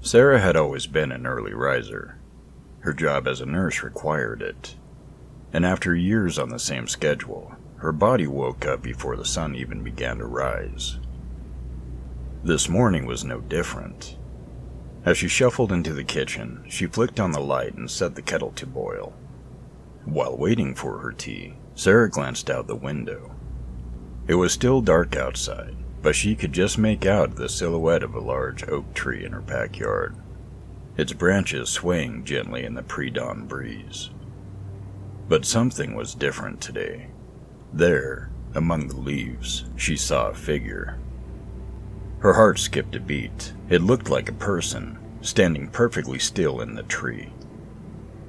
Sarah had always been an early riser. Her job as a nurse required it. And after years on the same schedule, her body woke up before the sun even began to rise. This morning was no different. As she shuffled into the kitchen, she flicked on the light and set the kettle to boil. While waiting for her tea, Sarah glanced out the window. It was still dark outside, but she could just make out the silhouette of a large oak tree in her backyard, its branches swaying gently in the pre-dawn breeze. But something was different today. There, among the leaves, she saw a figure. Her heart skipped a beat. It looked like a person, standing perfectly still in the tree.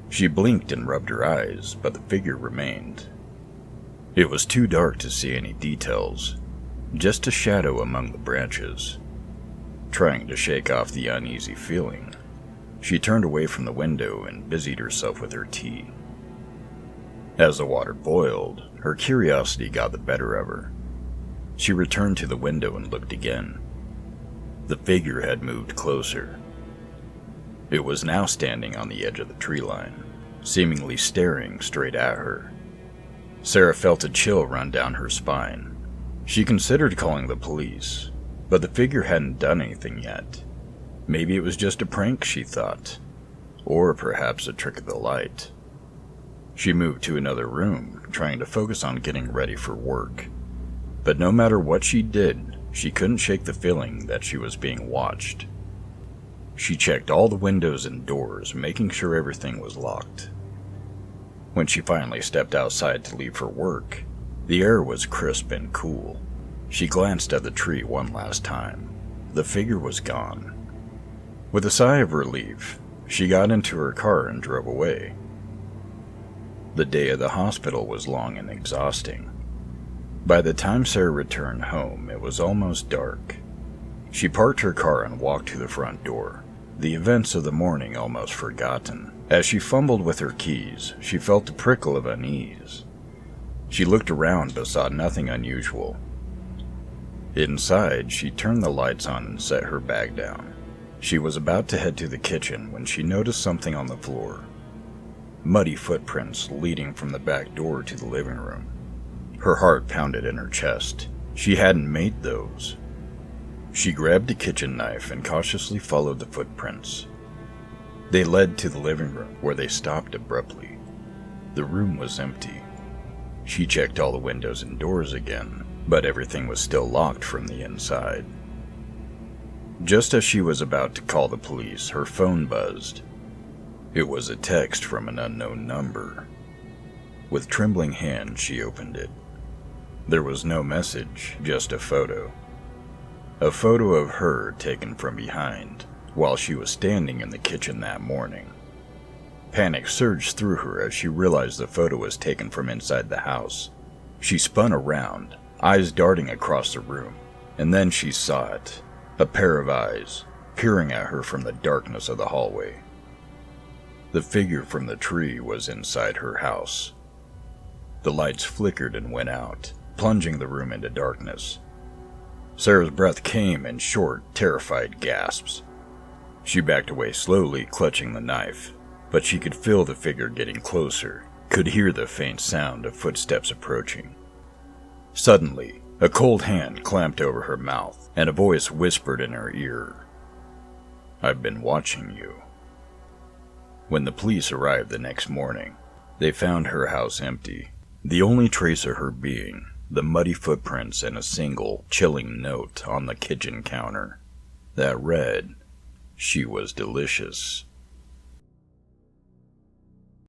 She blinked and rubbed her eyes, but the figure remained. It was too dark to see any details, just a shadow among the branches. Trying to shake off the uneasy feeling, she turned away from the window and busied herself with her tea. As the water boiled, her curiosity got the better of her. She returned to the window and looked again. The figure had moved closer. It was now standing on the edge of the tree line, seemingly staring straight at her. Sarah felt a chill run down her spine. She considered calling the police, but the figure hadn't done anything yet. Maybe it was just a prank, she thought, or perhaps a trick of the light. She moved to another room, trying to focus on getting ready for work. But no matter what she did, she couldn't shake the feeling that she was being watched. She checked all the windows and doors, making sure everything was locked. When she finally stepped outside to leave for work, the air was crisp and cool. She glanced at the tree one last time. The figure was gone. With a sigh of relief, she got into her car and drove away. The day at the hospital was long and exhausting. By the time Sarah returned home, it was almost dark. She parked her car and walked to the front door, the events of the morning almost forgotten. As she fumbled with her keys, she felt a prickle of unease. She looked around but saw nothing unusual. Inside, she turned the lights on and set her bag down. She was about to head to the kitchen when she noticed something on the floor. Muddy footprints leading from the back door to the living room. Her heart pounded in her chest. She hadn't made those. She grabbed a kitchen knife and cautiously followed the footprints. They led to the living room, where they stopped abruptly. The room was empty. She checked all the windows and doors again, but everything was still locked from the inside. Just as she was about to call the police, her phone buzzed. It was a text from an unknown number. With trembling hands, she opened it. There was no message, just a photo. A photo of her taken from behind, while she was standing in the kitchen that morning. Panic surged through her as she realized the photo was taken from inside the house. She spun around, eyes darting across the room, and then she saw it, a pair of eyes, peering at her from the darkness of the hallway. The figure from the tree was inside her house. The lights flickered and went out, plunging the room into darkness. Sarah's breath came in short, terrified gasps. She backed away slowly, clutching the knife, but she could feel the figure getting closer, could hear the faint sound of footsteps approaching. Suddenly, a cold hand clamped over her mouth, and a voice whispered in her ear, "I've been watching you." When the police arrived the next morning, they found her house empty. The only trace of her being the muddy footprints and a single, chilling note on the kitchen counter that read, "She was delicious."